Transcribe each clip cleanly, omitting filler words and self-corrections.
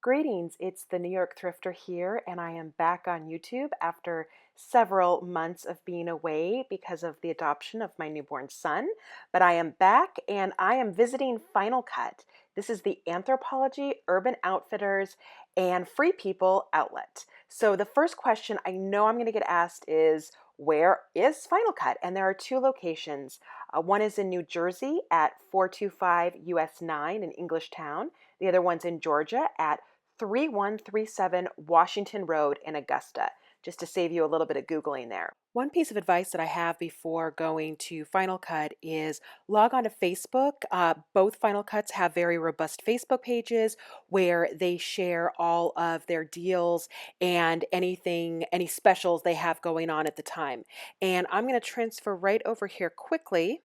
Greetings, it's the New York Thrifter here, and I am back on YouTube after several months of being away because of the adoption of my newborn son. But I am back and I am visiting Final Cut. This is the Anthropologie, Urban Outfitters, and Free People outlet. So the first question I know I'm going to get asked is, where is Final Cut? And there are two locations. One is in New Jersey at 425 US 9 in Englishtown. The other one's in Georgia at 3137 Washington Road in Augusta, just to save you a little bit of Googling there. One piece of advice that I have before going to Final Cut is log on to Facebook. Both Final Cuts have very robust Facebook pages where they share all of their deals and any specials they have going on at the time. And I'm going to transfer right over here quickly.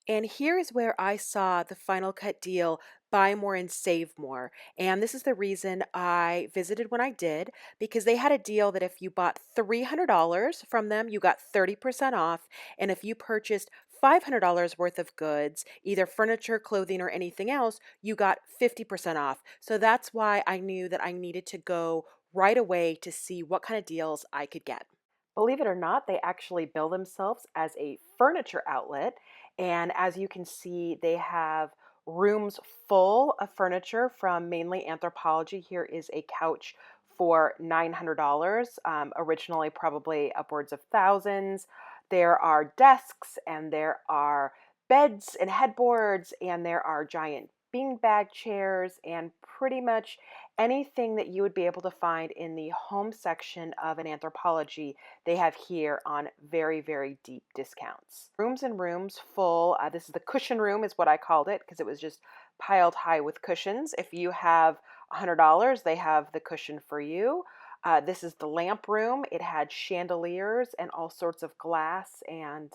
And here is where I saw the Final Cut deal, buy more and save more. And this is the reason I visited when I did, because they had a deal that if you bought $300 from them, you got 30% off. And if you purchased $500 worth of goods, either furniture, clothing, or anything else, you got 50% off. So that's why I knew that I needed to go right away to see what kind of deals I could get. Believe it or not, they actually bill themselves as a furniture outlet. And as you can see, they have rooms full of furniture from mainly Anthropologie. Here is a couch for $900, originally probably upwards of thousands. There are desks and there are beds and headboards and there are giant beanbag chairs and pretty much anything that you would be able to find in the home section of an Anthropologie they have here on very, very deep discounts. Rooms and rooms full. This is the cushion room is what I called it because it was just piled high with cushions. If you have $100, they have the cushion for you. This is the lamp room. It had chandeliers and all sorts of glass and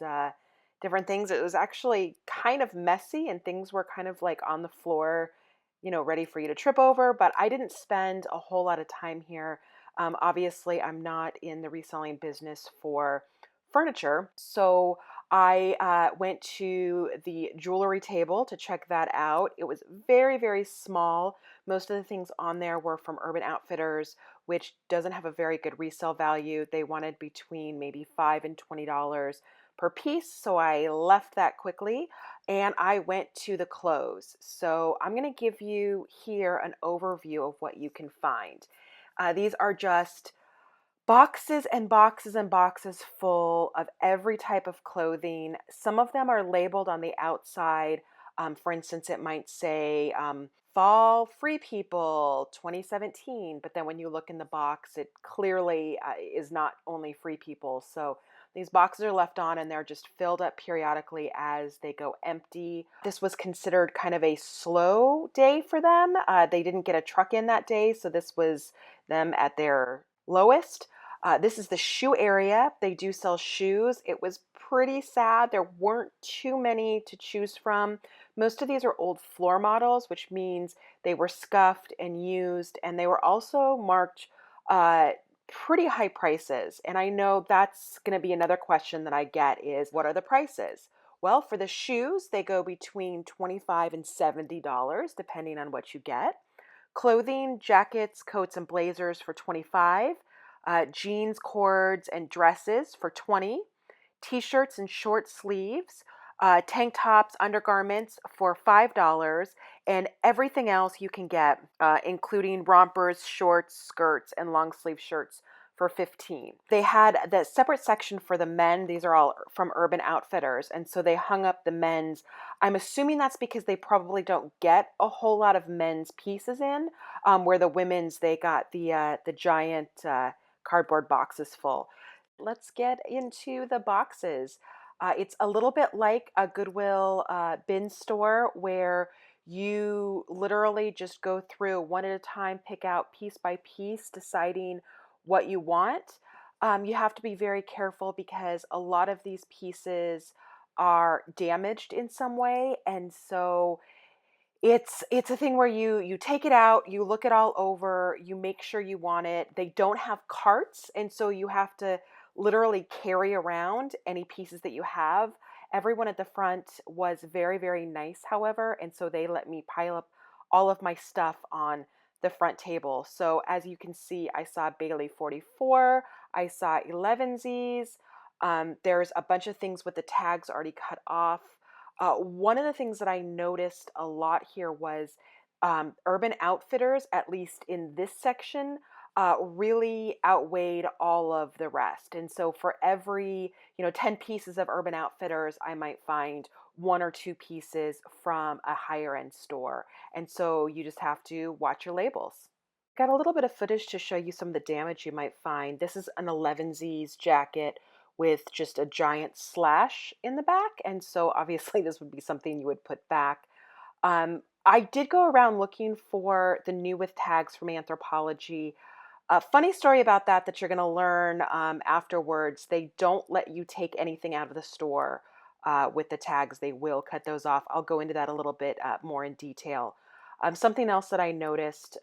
different things. It was actually kind of messy and things were kind of like on the floor, ready for you to trip over, but I didn't spend a whole lot of time here. Obviously, I'm not in the reselling business for furniture, so I went to the jewelry table to check that out. It was very, very small. Most of the things on there were from Urban Outfitters, which doesn't have a very good resale value. They wanted between maybe $5 and $20 per piece, so I left that quickly and I went to the clothes. So I'm going to give you here an overview of what you can find. These are just boxes and boxes and boxes full of every type of clothing. Some of them are labeled on the outside. For instance, it might say Fall Free People 2017, but then when you look in the box, it clearly is not only Free People. So these boxes are left on and they're just filled up periodically as they go empty. This was considered kind of a slow day for them. They didn't get a truck in that day, so this was them at their lowest. This is the shoe area. They do sell shoes. It was pretty sad. There weren't too many to choose from. Most of these are old floor models, which means they were scuffed and used, and they were also marked pretty high prices. And I know that's going to be another question that I get is, what are the prices? Well, for the shoes, they go between $25 and $70, depending on what you get. Clothing, jackets, coats, and blazers for $25. Jeans, cords, and dresses for $20. T-shirts and short sleeves. Tank tops, undergarments for $5, and everything else you can get, including rompers, shorts, skirts, and long sleeve shirts for $15. They had the separate section for the men. These are all from Urban Outfitters, and so they hung up the men's. I'm assuming that's because they probably don't get a whole lot of men's pieces in, where the women's, they got the giant cardboard boxes full. Let's get into the boxes. It's a little bit like a Goodwill bin store where you literally just go through one at a time, pick out piece by piece, deciding what you want. You have to be very careful because a lot of these pieces are damaged in some way, and so it's a thing where you take it out, you look it all over, you make sure you want it. They don't have carts, and so you have to literally carry around any pieces that you have. Everyone at the front was very, very nice, however, and so they let me pile up all of my stuff on the front table. So as you can see, I saw Bailey 44, I saw 11Zs. There's a bunch of things with the tags already cut off. One of the things that I noticed a lot here was Urban Outfitters, at least in this section, really outweighed all of the rest. And so for every, 10 pieces of Urban Outfitters, I might find one or two pieces from a higher end store. And so you just have to watch your labels. Got a little bit of footage to show you some of the damage you might find. This is an 11Z's jacket with just a giant slash in the back. And so obviously this would be something you would put back. I did go around looking for the new with tags from Anthropologie. A funny story about that you're going to learn afterwards. They don't let you take anything out of the store with the tags. They will cut those off. I'll go into that a little bit more in detail. Something else that I noticed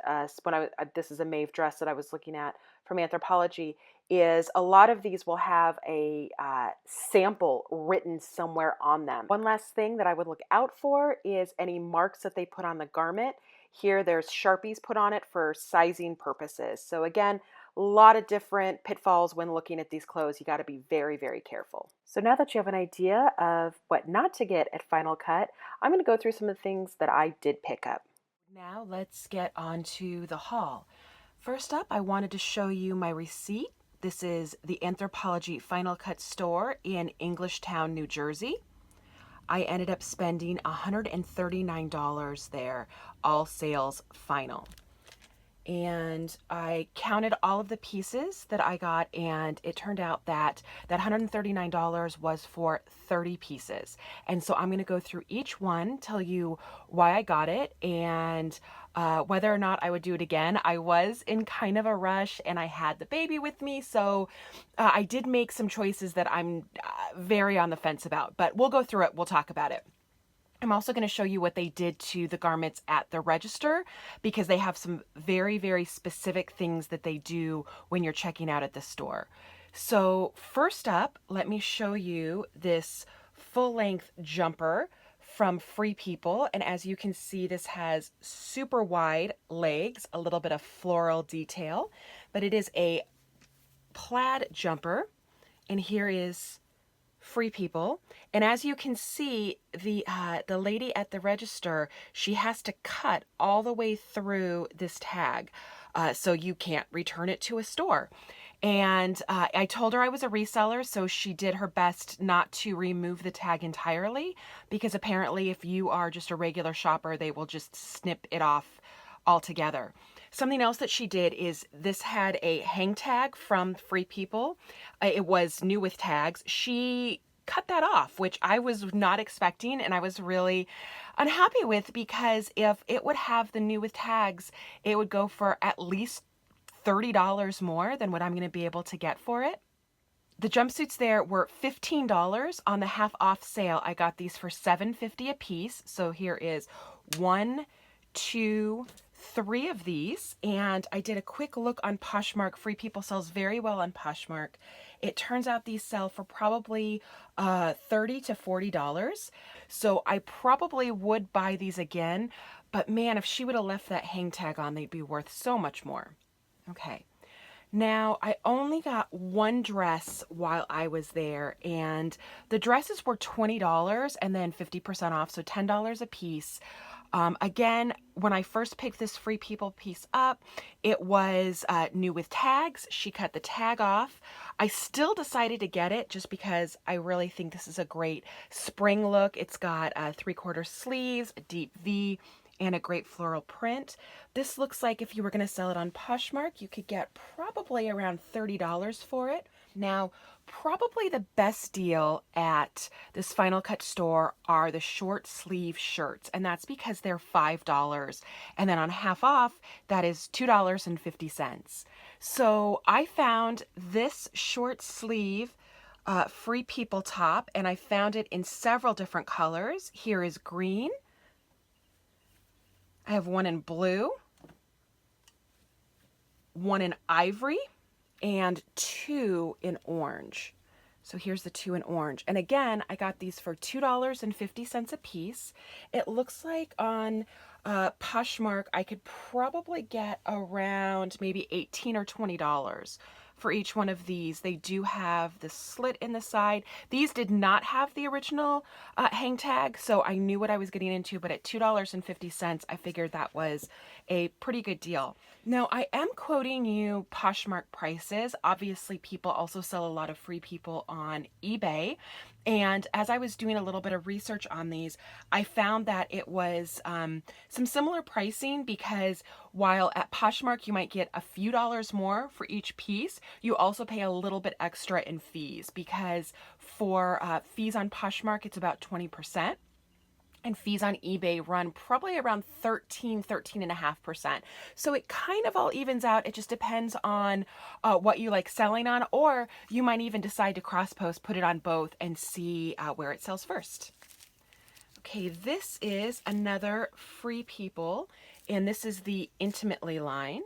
when this is a Maeve dress that I was looking at from Anthropologie, is a lot of these will have a sample written somewhere on them. One last thing that I would look out for is any marks that they put on the garment. Here there's Sharpies put on it for sizing purposes. So again, a lot of different pitfalls when looking at these clothes. You got to be very, very careful. So now that you have an idea of what not to get at Final Cut, I'm going to go through some of the things that I did pick up. Now let's get on to the haul. First up, I wanted to show you my receipt. This is the Anthropologie Final Cut store in Englishtown, New Jersey. I ended up spending $139 there, all sales final. And I counted all of the pieces that I got, and it turned out that that $139 was for 30 pieces. And so I'm going to go through each one, tell you why I got it, and whether or not I would do it again. I was in kind of a rush, and I had the baby with me, so I did make some choices that I'm very on the fence about. But we'll go through it. We'll talk about it. I'm also going to show you what they did to the garments at the register, because they have some very, very specific things that they do when you're checking out at the store. So first up, let me show you this full-length jumper from Free People. And as you can see, this has super wide legs, a little bit of floral detail, but it is a plaid jumper. And here is Free People. And as you can see, the lady at the register, she has to cut all the way through this tag, so you can't return it to a store. And I told her I was a reseller, so she did her best not to remove the tag entirely, because apparently if you are just a regular shopper, they will just snip it off altogether. Something else that she did is this had a hang tag from Free People. It was new with tags. She cut that off, which I was not expecting, and I was really unhappy with, because if it would have the new with tags, it would go for at least $30 more than what I'm going to be able to get for it. The jumpsuits there were $15 on the half off sale. I got these for $7.50 a piece. So here is 1, 2, 3 of these, and I did a quick look on Poshmark. Free People sells very well on Poshmark. It turns out these sell for probably $30 to $40. So I probably would buy these again, but man, if she would have left that hang tag on, they'd be worth so much more. Okay. Now, I only got one dress while I was there, and the dresses were $20 and then 50% off, so $10 a piece. Again, when I first picked this Free People piece up, it was new with tags. She cut the tag off. I still decided to get it just because I really think this is a great spring look. It's got 3/4 sleeves, a deep V, and a great floral print. This looks like if you were going to sell it on Poshmark, you could get probably around $30 for it. Now, probably the best deal at this Final Cut store are the short sleeve shirts, and that's because they're $5. And then on half off, that is $2.50. So I found this short sleeve Free People top, and I found it in several different colors. Here is green. I have one in blue, one in ivory, and 2 in orange. So here's the 2 in orange. And again, I got these for $2.50 a piece. It looks like on Poshmark, I could probably get around maybe $18 or $20 for each one of these. They do have the slit in the side. These did not have the original hang tag, so I knew what I was getting into, but at $2.50, I figured that was a pretty good deal. Now, I am quoting you Poshmark prices. Obviously, people also sell a lot of Free People on eBay. And as I was doing a little bit of research on these, I found that it was some similar pricing, because while at Poshmark you might get a few dollars more for each piece, you also pay a little bit extra in fees, because for fees on Poshmark, it's about 20%. And fees on eBay run probably around 13.5%. So it kind of all evens out. It just depends on what you like selling on, or you might even decide to cross post, put it on both, and see where it sells first. Okay, this is another Free People, and this is the Intimately line.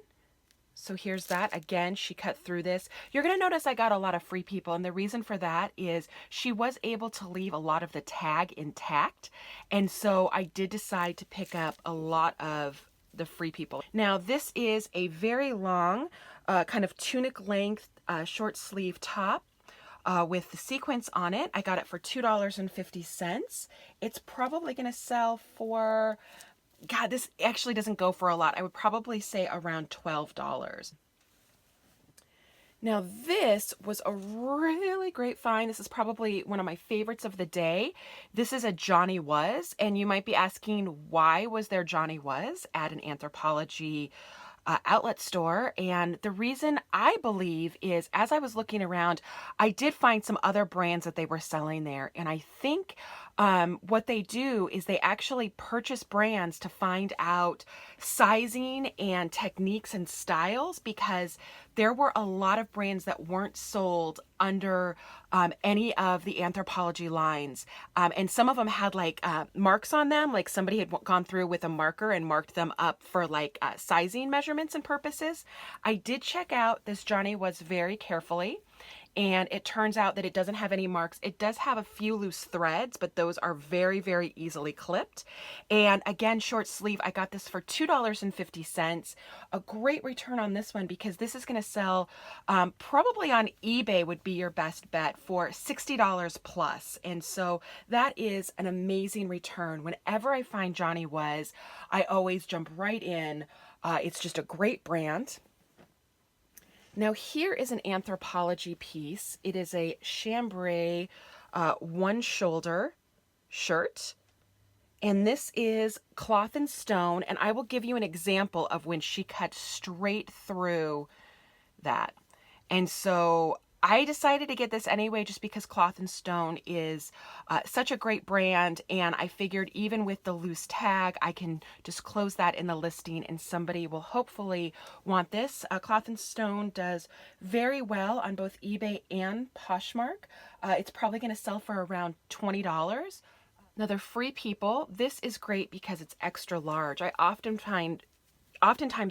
So here's that. Again, she cut through this. You're going to notice I got a lot of Free People, and the reason for that is she was able to leave a lot of the tag intact, and so I did decide to pick up a lot of the Free People. Now, this is a very long, kind of tunic length, short sleeve top. With the sequins on it. I got it for $2.50. It's probably going to sell for, God, this actually doesn't go for a lot. I would probably say around $12. Now, this was a really great find. This is probably one of my favorites of the day. This is a Johnny Was, and you might be asking, why was there Johnny Was at an Anthropologie outlet store? And the reason, I believe, is as I was looking around, I did find some other brands that they were selling there. And I think what they do is they actually purchase brands to find out sizing and techniques and styles, because there were a lot of brands that weren't sold under any of the Anthropologie lines. And some of them had like marks on them, like somebody had gone through with a marker and marked them up for like sizing measurements and purposes. I did check out this Johnny Was very carefully, and it turns out that it doesn't have any marks. It does have a few loose threads, but those are very, very easily clipped. And again, short sleeve, I got this for $2.50. A great return on this one, because this is going to sell probably on eBay would be your best bet for $60 plus. And so that is an amazing return. Whenever I find Johnny Was, I always jump right in. It's just a great brand. Now here is an Anthropologie piece. It is a chambray one shoulder shirt. And this is cloth and stone. And I will give you an example of when she cut straight through that. And so I decided to get this anyway, just because Cloth and Stone is such a great brand, and I figured even with the loose tag, I can just close that in the listing and somebody will hopefully want this. Cloth and Stone does very well on both eBay and Poshmark. It's probably going to sell for around $20. Another Free People. This is great because it's extra large. I oftentimes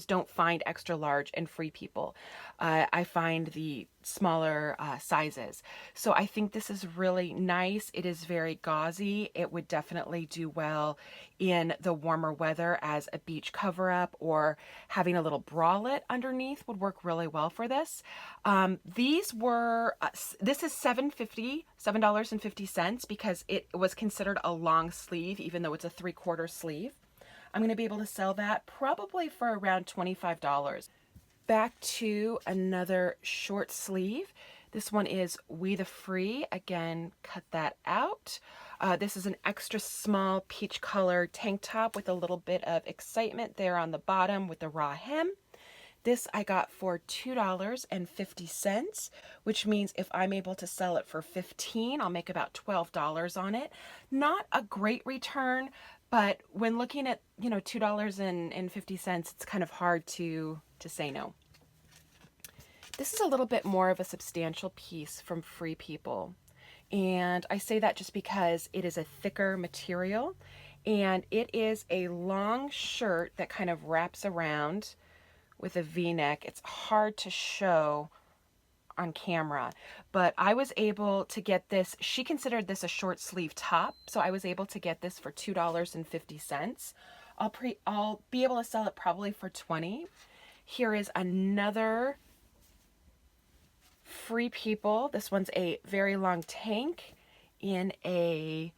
don't find extra large and Free People. I find the smaller sizes. So I think this is really nice. It is very gauzy. It would definitely do well in the warmer weather as a beach cover up, or having a little bralette underneath would work really well for this. These were, this is $7.50, because it was considered a long sleeve, even though it's a 3/4 sleeve. I'm going to be able to sell that probably for around $25. Back to another short sleeve. This one is We the Free. Again, cut that out. This is an extra small peach color tank top with a little bit of excitement there on the bottom with the raw hem. This I got for $2.50, which means if I'm able to sell it for $15, I'll make about $12 on it. Not a great return, but when looking at, $2.50, it's kind of hard to say no. This is a little bit more of a substantial piece from Free People. And I say that just because it is a thicker material, and it is a long shirt that kind of wraps around with a V-neck. It's hard to show on camera, but I was able to get this. She considered this a short sleeve top, so I was able to get this for $2.50. I'll be able to sell it probably for 20. Here is another Free People. This one's a very long tank in a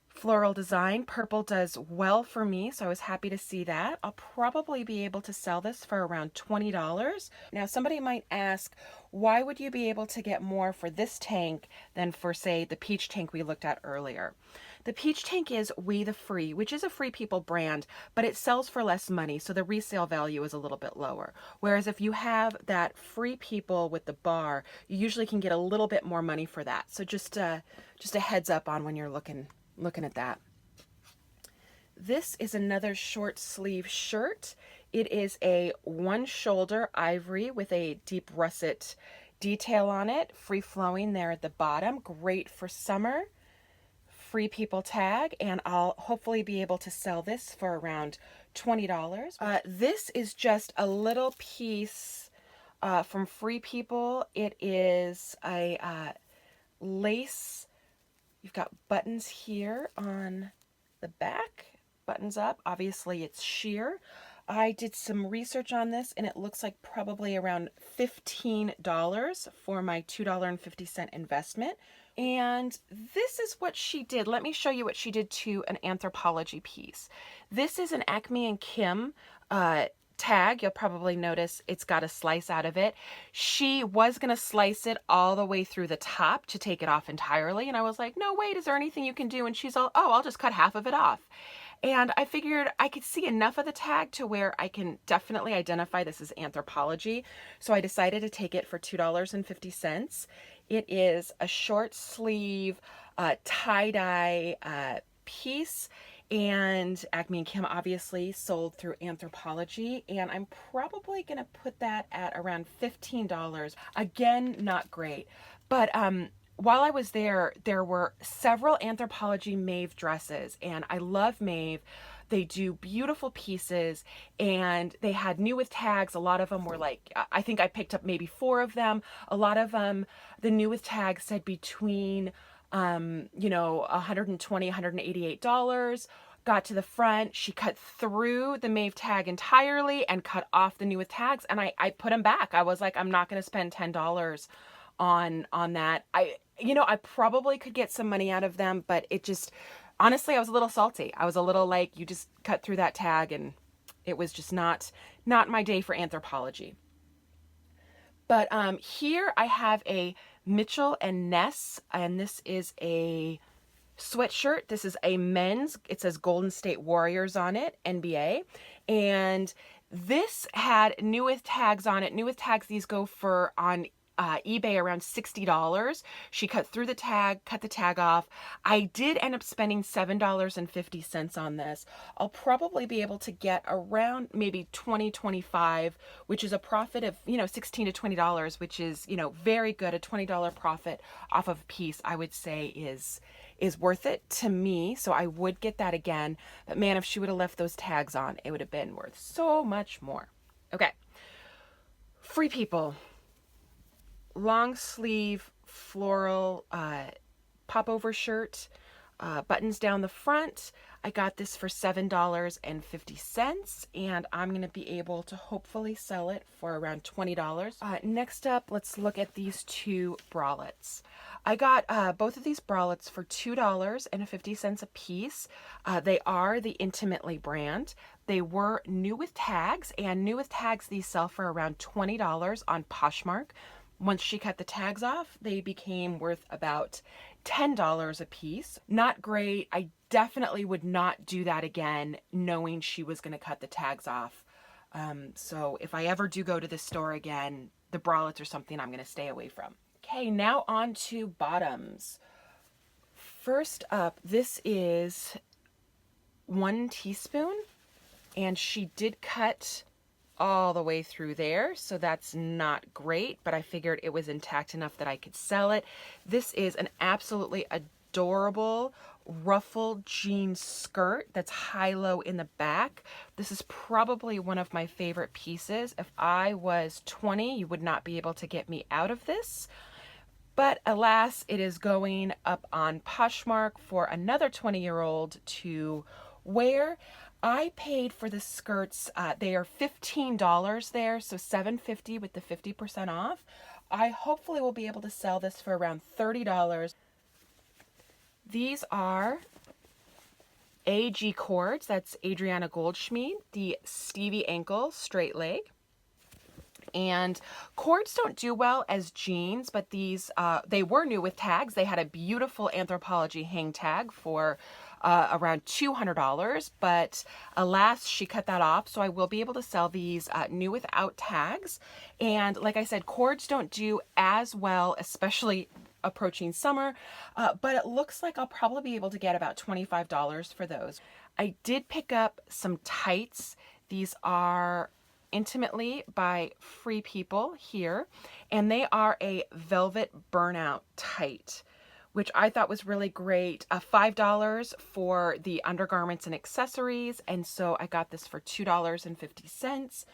floral design. Purple does well for me, so I was happy to see that. I'll probably be able to sell this for around $20. Now, somebody might ask, why would you be able to get more for this tank than for, say, the peach tank we looked at earlier? The peach tank is We the Free, which is a Free People brand, but it sells for less money, so the resale value is a little bit lower. Whereas if you have that Free People with the bar, you usually can get a little bit more money for that. So just a heads up on when you're looking at that. This is another short sleeve shirt. It is a one shoulder ivory with a deep russet detail on it, free flowing there at the bottom. Great for summer. Free People tag, and I'll hopefully be able to sell this for around $20. This is just a little piece from Free People. It is a lace. You've got buttons here on the back, buttons up. Obviously it's sheer. I did some research on this and it looks like probably around $15 for my $2.50 investment. And this is what she did. Let me show you what she did to an Anthropologie piece. This is an Acme and Kim tag. You'll probably notice it's got a slice out of it. She was going to slice it all the way through the top to take it off entirely. And I was like, no, wait, is there anything you can do? And she's all, oh, I'll just cut half of it off. And I figured I could see enough of the tag to where I can definitely identify this as Anthropologie. So I decided to take it for $2.50. It is a short sleeve tie-dye piece. And Acme and Kim obviously sold through Anthropologie, and I'm probably going to put that at around $15. Again, not great. But while I was there, there were several Anthropologie Maeve dresses, and I love Maeve. They do beautiful pieces, and they had new with tags. A lot of them were like, I think I picked up maybe 4 of them. A lot of them, the new with tags said between $120, $188. Got to the front, she cut through the Maeve tag entirely and cut off the new with tags, and I put them back. I was like, I'm not going to spend $10 on that. I probably could get some money out of them, but it just, honestly, I was a little salty. I was a little like, you just cut through that tag, and it was just not my day for Anthropologie. But here I have a Mitchell and Ness, and this is a sweatshirt. This is a men's. It says Golden State Warriors on it, NBA. And this had new with tags on it. New with tags, these go for on eBay around $60. She cut through the tag, cut the tag off. I did end up spending $7.50 on this. I'll probably be able to get around maybe $20, $25, which is a profit of, $16 to $20, which is, very good. A $20 profit off of a piece, I would say is worth it to me. So I would get that again. But man, if she would have left those tags on, it would have been worth so much more. Okay. Free People. Long sleeve floral popover shirt, buttons down the front. I got this for $7.50, and I'm going to be able to hopefully sell it for around $20. Next up, let's look at these 2 bralettes. I got both of these bralettes for $2.50 a piece. They are the Intimately brand. They were new with tags, and new with tags, these sell for around $20 on Poshmark. Once she cut the tags off, they became worth about $10 a piece. Not great. I definitely would not do that again, knowing she was going to cut the tags off. So if I ever do go to this store again, the bralettes are something I'm going to stay away from. Okay, now on to bottoms. First up, this is 1 teaspoon, and she did cut all the way through there, so that's not great, but I figured it was intact enough that I could sell it. This is an absolutely adorable ruffle jean skirt that's high-low in the back. This is probably one of my favorite pieces. If I was 20, you would not be able to get me out of this. But alas, it is going up on Poshmark for another 20-year-old to wear. I paid for the skirts, they are $15 there, so $7.50 with the 50% off. I hopefully will be able to sell this for around $30. These are AG cords, that's Adriana Goldschmied, the Stevie ankle straight leg. And cords don't do well as jeans, but these, they were new with tags. They had a beautiful Anthropologie hang tag for around $200, but alas, she cut that off. So I will be able to sell these new without tags. And like I said, cords don't do as well, especially approaching summer, but it looks like I'll probably be able to get about $25 for those. I did pick up some tights. These are Intimately by Free People here, and they are a velvet burnout tight, which I thought was really great. $5 for the undergarments and accessories, and so I got this for $2.50.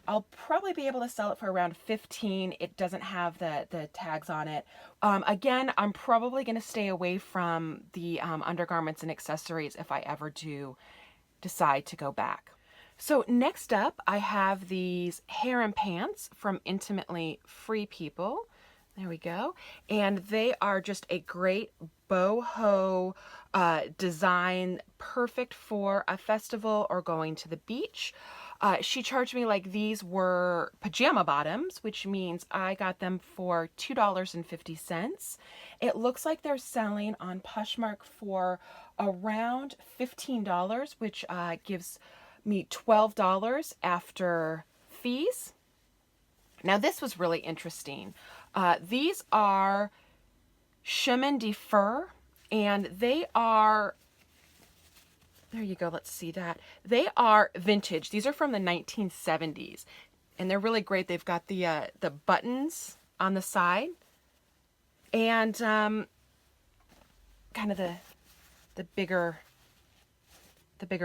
I'll probably be able to sell it for around $15. It doesn't have the tags on it. Again, I'm probably going to stay away from the undergarments and accessories if I ever do decide to go back. So next up, I have these Harem Pants from Intimately Free People. There we go. And they are just a great boho design, perfect for a festival or going to the beach. She charged me like these were pajama bottoms, which means I got them for $2.50. It looks like they're selling on Poshmark for around $15, which gives me $12 after fees. Now this was really interesting. These are chemin de fer, and they are, there you go, let's see that. They are vintage. These are from the 1970s, and they're really great. They've got the buttons on the side, and kind of the bigger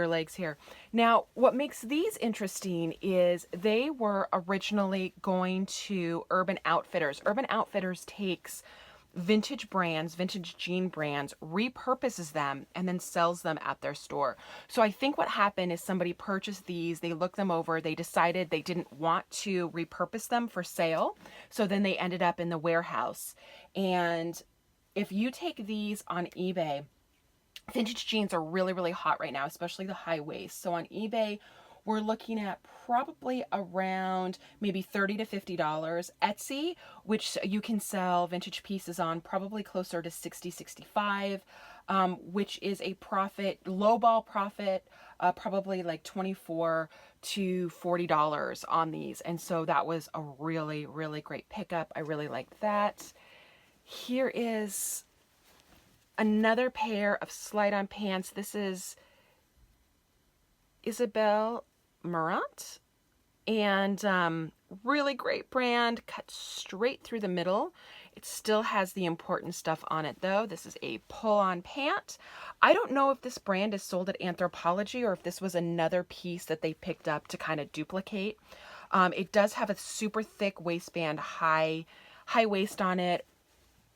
legs here. Now, what makes these interesting is they were originally going to Urban Outfitters. Urban Outfitters takes vintage brands, vintage jean brands, repurposes them, and then sells them at their store. So I think what happened is somebody purchased these, they looked them over, they decided they didn't want to repurpose them for sale, so then they ended up in the warehouse. And if you take these on eBay, vintage jeans are really, really hot right now, especially the high waist. So on eBay, we're looking at probably around maybe $30 to $50. Etsy, which you can sell vintage pieces on, probably closer to $60, $65, which is a profit, lowball profit, probably like $24 to $40 on these. And so that was a really, really great pickup. I really liked that. Here is another pair of slide-on pants. This is Isabel Marant, and really great brand, cut straight through the middle. It still has the important stuff on it though. This is a pull-on pant. I don't know if this brand is sold at Anthropologie or if this was another piece that they picked up to kind of duplicate. It does have a super thick waistband, high waist on it.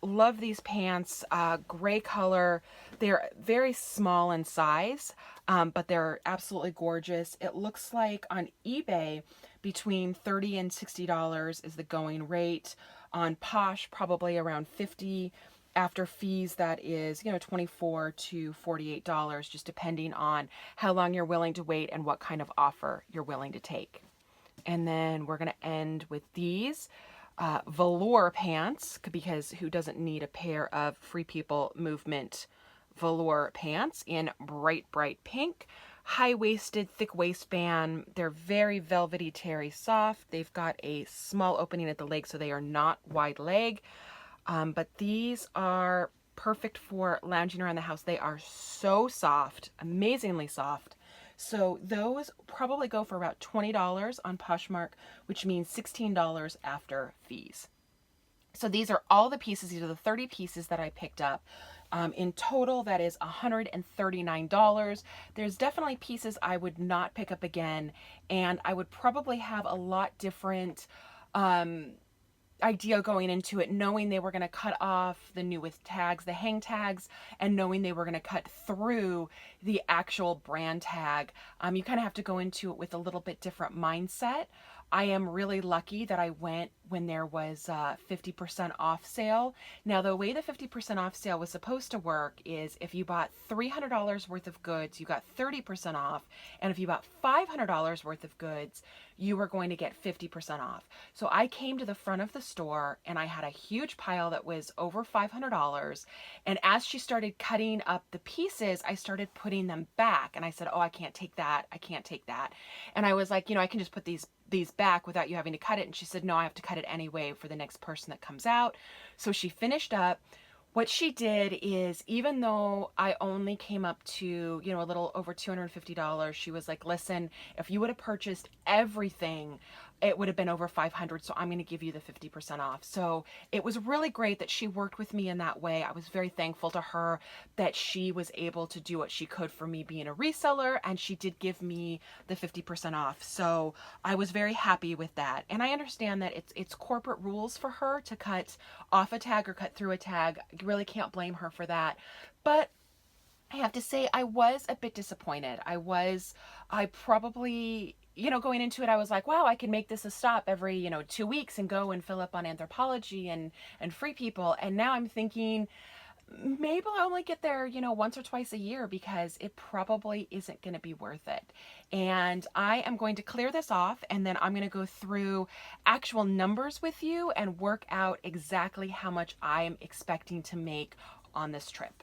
Love these pants, gray color. They're very small in size, but they're absolutely gorgeous. It looks like on eBay between $30 and $60 is the going rate. On Posh, probably around $50. After fees, that is, $24 to $48, just depending on how long you're willing to wait and what kind of offer you're willing to take. And then we're going to end with these. Velour pants, because who doesn't need a pair of Free People movement velour pants in bright, bright pink. High-waisted, thick waistband. They're very velvety, terry soft. They've got a small opening at the leg, so they are not wide leg. But these are perfect for lounging around the house. They are so soft, amazingly soft. So those probably go for about $20 on Poshmark, which means $16 after fees. So these are all the pieces. These are the 30 pieces that I picked up. In total, that is $139. There's definitely pieces I would not pick up again, and I would probably have a lot different um, idea going into it, knowing they were going to cut off the new with tags, the hang tags, and knowing they were going to cut through the actual brand tag. You kind of have to go into it with a little bit different mindset. I am really lucky that I went when there was 50% off sale. Now, the way the 50% off sale was supposed to work is if you bought $300 worth of goods, you got 30% off. And if you bought $500 worth of goods, you were going to get 50% off. So I came to the front of the store and I had a huge pile that was over $500. And as she started cutting up the pieces, I started putting them back. And I said, oh, I can't take that. I can't take that. And I was like, I can just put these back without you having to cut it. And she said, no, I have to cut it anyway for the next person that comes out. So she finished up. What she did is, even though I only came up to, a little over $250, she was like, listen, if you would have purchased everything, it would have been over 500. So I'm going to give you the 50% off. So it was really great that she worked with me in that way. I was very thankful to her that she was able to do what she could for me being a reseller. And she did give me the 50% off. So I was very happy with that. And I understand that it's corporate rules for her to cut off a tag or cut through a tag. I really can't blame her for that. But I have to say, I was a bit disappointed. I probably, going into it, I was like, wow, I can make this a stop every, 2 weeks and go and fill up on Anthropologie and Free People. And now I'm thinking, maybe I'll only get there, once or twice a year because it probably isn't going to be worth it. And I am going to clear this off and then I'm going to go through actual numbers with you and work out exactly how much I am expecting to make on this trip.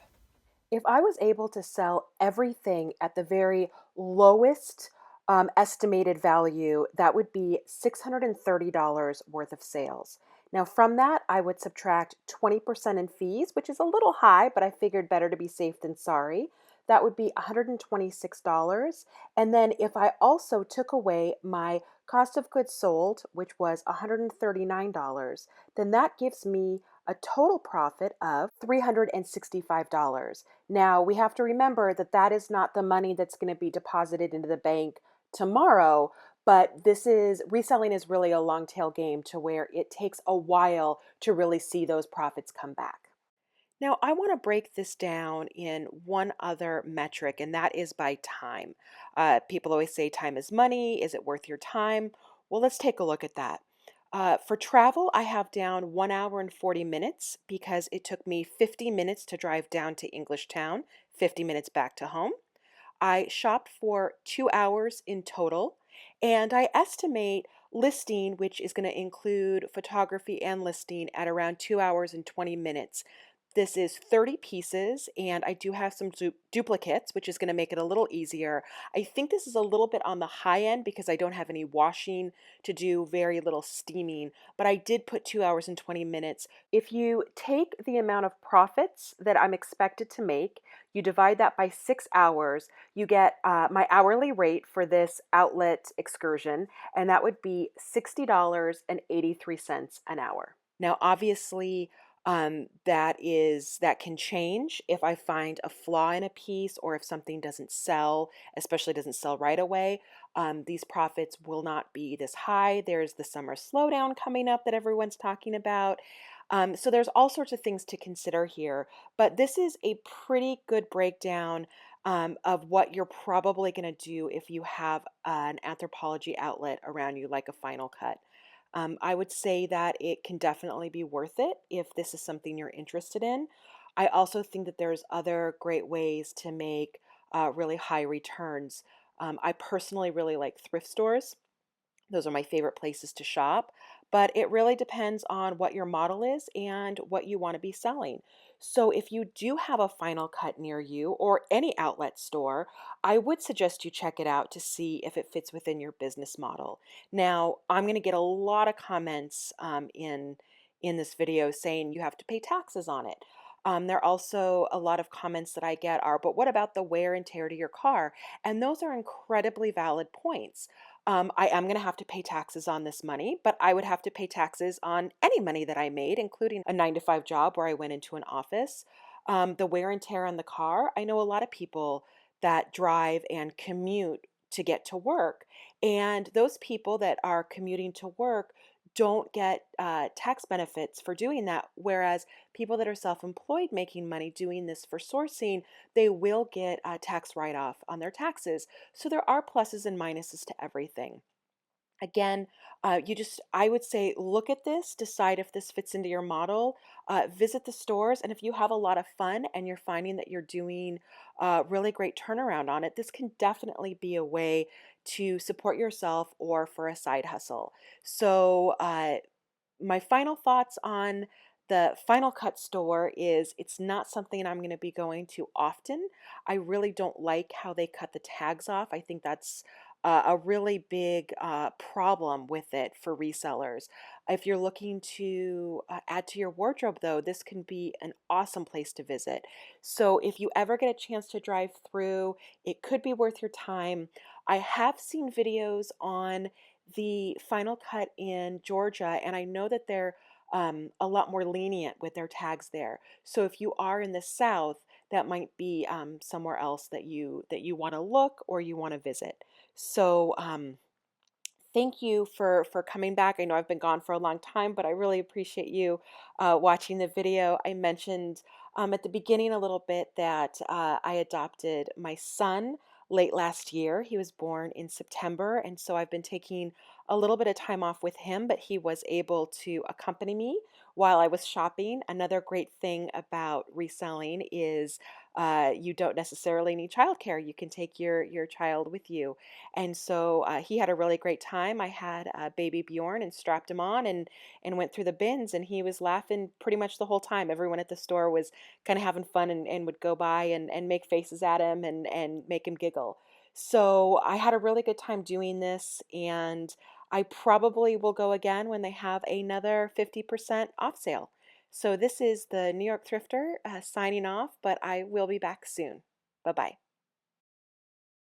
If I was able to sell everything at the very lowest estimated value, that would be $630 worth of sales. Now, from that, I would subtract 20% in fees, which is a little high, but I figured better to be safe than sorry. That would be $126. And then if I also took away my cost of goods sold, which was $139, then that gives me a total profit of $365. Now, we have to remember that that is not the money that's going to be deposited into the bank tomorrow, but reselling is really a long tail game to where it takes a while to really see those profits come back. Now, I want to break this down in one other metric, and that is by time. People always say time is money. Is it worth your time? Well, let's take a look at that. For travel, I have down 1 hour and 40 minutes because it took me 50 minutes to drive down to Englishtown, 50 minutes back to home. I shopped for 2 hours in total, and I estimate listing, which is going to include photography and listing, at around 2 hours and 20 minutes. This is 30 pieces, and I do have some duplicates, which is going to make it a little easier. I think this is a little bit on the high end because I don't have any washing to do, very little steaming, but I did put 2 hours and 20 minutes. If you take the amount of profits that I'm expected to make, you divide that by 6 hours, you get my hourly rate for this outlet excursion, and that would be $60.83 an hour. Now, obviously, that can change if I find a flaw in a piece or if something doesn't sell, especially doesn't sell right away. These profits will not be this high. There's the summer slowdown coming up that everyone's talking about. So there's all sorts of things to consider here, but this is a pretty good breakdown of what you're probably going to do if you have an Anthropologie outlet around you, like a Final Cut. I would say that it can definitely be worth it if this is something you're interested in. I also think that there's other great ways to make really high returns. I personally really like thrift stores. Those are my favorite places to shop, but it really depends on what your model is and what you want to be selling. So if you do have a Final Cut near you or any outlet store, I would suggest you check it out to see if it fits within your business model. Now, I'm going to get a lot of comments in this video saying you have to pay taxes on it. There are also a lot of comments that I get are, but what about the wear and tear to your car? And those are incredibly valid points. I am going to have to pay taxes on this money, but I would have to pay taxes on any money that I made, including a 9 to 5 job where I went into an office. the wear and tear on the car. I know a lot of people that drive and commute to get to work, and those people that are commuting to work don't get tax benefits for doing that. Whereas people that are self employed making money doing this for sourcing, they will get a tax write off on their taxes. So there are pluses and minuses to everything. Again, I would say, look at this, decide if this fits into your model, visit the stores, and if you have a lot of fun and you're finding that you're doing really great turnaround on it, this can definitely be a way to support yourself or for a side hustle. So, my final thoughts on the Final Cut store is it's not something I'm going to be going to often. I really don't like how they cut the tags off. I think that's a really big problem with it for resellers. If you're looking to add to your wardrobe, though, this can be an awesome place to visit. So if you ever get a chance to drive through, it could be worth your time. I have seen videos on the Final Cut in Georgia, and I know that they're a lot more lenient with their tags there. So if you are in the South, that might be somewhere else that you want to look or you want to visit. So thank you for coming back. I know I've been gone for a long time, but I really appreciate you watching the video. I mentioned at the beginning a little bit that I adopted my son late last year. He was born in September, and so I've been taking a little bit of time off with him, but he was able to accompany me while I was shopping. Another great thing about reselling is you don't necessarily need childcare. You can take your child with you, and so he had a really great time. I had baby Bjorn and strapped him on and went through the bins, and he was laughing pretty much the whole time. Everyone at the store was kind of having fun and would go by and make faces at him and make him giggle. So I had a really good time doing this, and I probably will go again when they have another 50% off sale. So this is the New York Thrifter signing off, but I will be back soon. Bye bye.